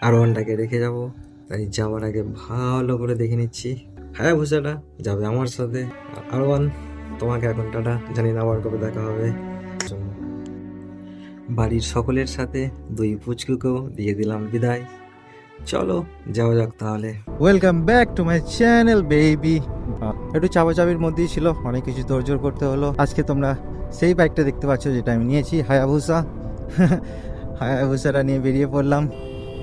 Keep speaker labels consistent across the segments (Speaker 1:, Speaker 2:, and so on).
Speaker 1: আরোয়ানটাকে রেখে যাব, তাই যাওয়ার আগে ভালো করে দেখে নিচ্ছি। হ্যাঁ ভুষাটা যাবে আমার সাথে। আরোয়ান, তোমাকে এখন টাটা, জানি না আবার কবে দেখা হবে। বাড়ির সকলের সাথে দুই পুচকুকেও দিয়ে দিলাম বিদায়। চলো যাওয়া যাক তাহলে।
Speaker 2: Welcome back to my channel baby. একটু চাপাচাপির মধ্যেই ছিল, অনেক কিছু তোড়জোড় করতে হলো। আজকে তোমরা সেই বাইকটা দেখতে পাচ্ছ যেটা আমি নিয়েছি, হায়াবুসা। হায়াবুসাটা নিয়ে বেরিয়ে পড়লাম।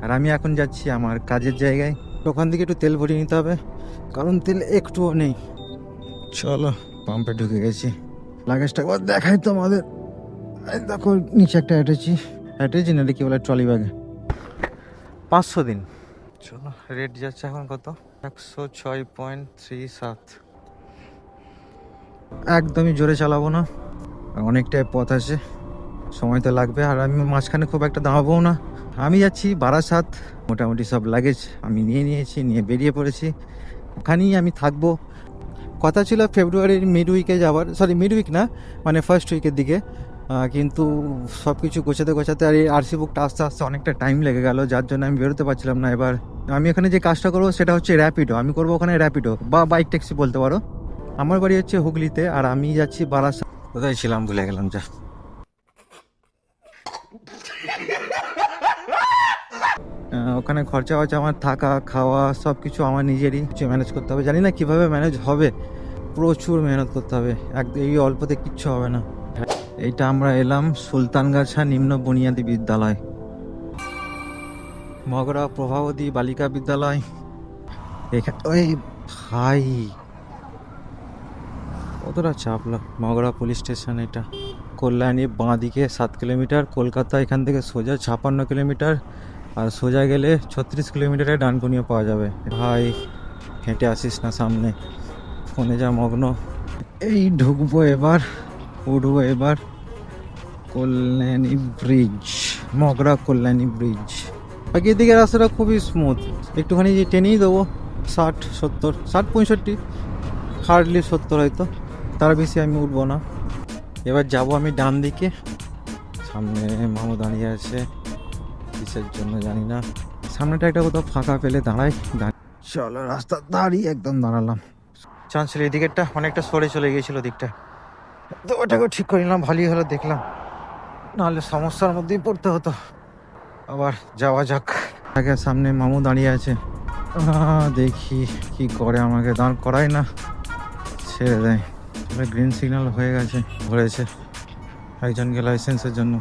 Speaker 2: আর আমি এখন যাচ্ছি আমার কাজের জায়গায়। ওখান থেকে একটু তেল ভরিয়ে নিতে হবে, কারণ তেল একটুও নেই। চলো পাম্পে ঢুকে গেছি। লাগেজটা একবার দেখাই তো আমাদের। এই দেখো নিচে একটা অ্যাটেচি না, কি বলে, ট্রলি ব্যাগে 500 দিন। চলো, রেট যাচ্ছে এখন কত, 106.37। একদমই জোরে চালাবো না, অনেকটাই পথ আছে, সময় তো লাগবে। আর আমি মাঝখানে খুব একটা দাঁড়াবো না। আমি যাচ্ছি বারাসাত। মোটামুটি সব লাগেজ আমি নিয়ে নিয়েছি, নিয়ে বেরিয়ে পড়েছি। ওখানেই আমি থাকবো। কথা ছিল ফেব্রুয়ারির মিড উইকে যাওয়ার, মিড উইক না, মানে ফার্স্ট উইকের দিকে। কিন্তু সব কিছু গোছাতে আর এই আরসি বুকটা আস্তে আস্তে অনেকটা টাইম লেগে গেল, যার জন্য আমি বেরোতে পারছিলাম না। এবার আমি এখানে যে কাজটা করবো সেটা হচ্ছে র্যাপিডো। আমি করবো ওখানে র্যাপিডো বা বাইক ট্যাক্সি বলতে পারো। আমার বাড়ি হচ্ছে হুগলিতে, আর আমি যাচ্ছি বারাসাত। কোথায় ছিলাম ভুলে গেলাম যা। ওখানে খরচা হচ্ছে আমার, থাকা খাওয়া সব কিছু আমার নিজেরই ম্যানেজ করতে হবে। জানি না কিভাবে ম্যানেজ হবে, প্রচুর মেহনত করতে হবে, এই অল্পতে কিচ্ছু হবে না। এইটা আমরা এলাম সুলতানগাছা নিম্ন বুনিয়াদী বিদ্যালয়, মগরা প্রভাবতী বালিকা বিদ্যালয়। এখানে ওই ভাই কতটা চাপলো। মগরা পুলিশ স্টেশন এটা। কল্যাণী বাঁ দিকে 7 কিলোমিটার, কলকাতা এখান থেকে সোজা 56 কিলোমিটার, আর সোজা গেলে 36 কিলোমিটারে ডানকুনিও পাওয়া যাবে। ভাই হেঁটে আসিস না সামনে, ফোনে যা মগ্ন। এই ঢুকবো এবার, উঠবো এবার কল্যাণী ব্রিজ, মগরা কল্যাণী ব্রিজ। বাকি এদিকে রাস্তাটা খুবই স্মুথ, একটুখানি যে টেনেই দেবো 60 70 60 65, হার্ডলি 70 হয়তো, তার বেশি আমি উঠবো না। এবার যাব আমি ডান দিকে, সামনে মামু দাঁড়িয়ে আছে, কিসের জন্য জানি না। সামনেটা একটা কোথাও ফাঁকা পেলে দাঁড়াই। চলো রাস্তা দাঁড়িয়ে একদম দাঁড়ালাম। চান্স ছিল এদিকেরটা অনেকটা সরে চলে গিয়েছিল দিকটা, তো ওটাকেও ঠিক করে নিলাম, ভালোই হলো দেখলাম, নাহলে সমস্যার মধ্যেই পড়তে হতো। আবার যাওয়া যাক। আগে সামনে মামু দাঁড়িয়ে আছে, দেখি কি করে, আমাকে দাঁড় করায় না, ছেড়ে দেয়। গ্রিন সিগন্যাল হয়ে গেছে, ধরেছে একজনকে লাইসেন্সের জন্য।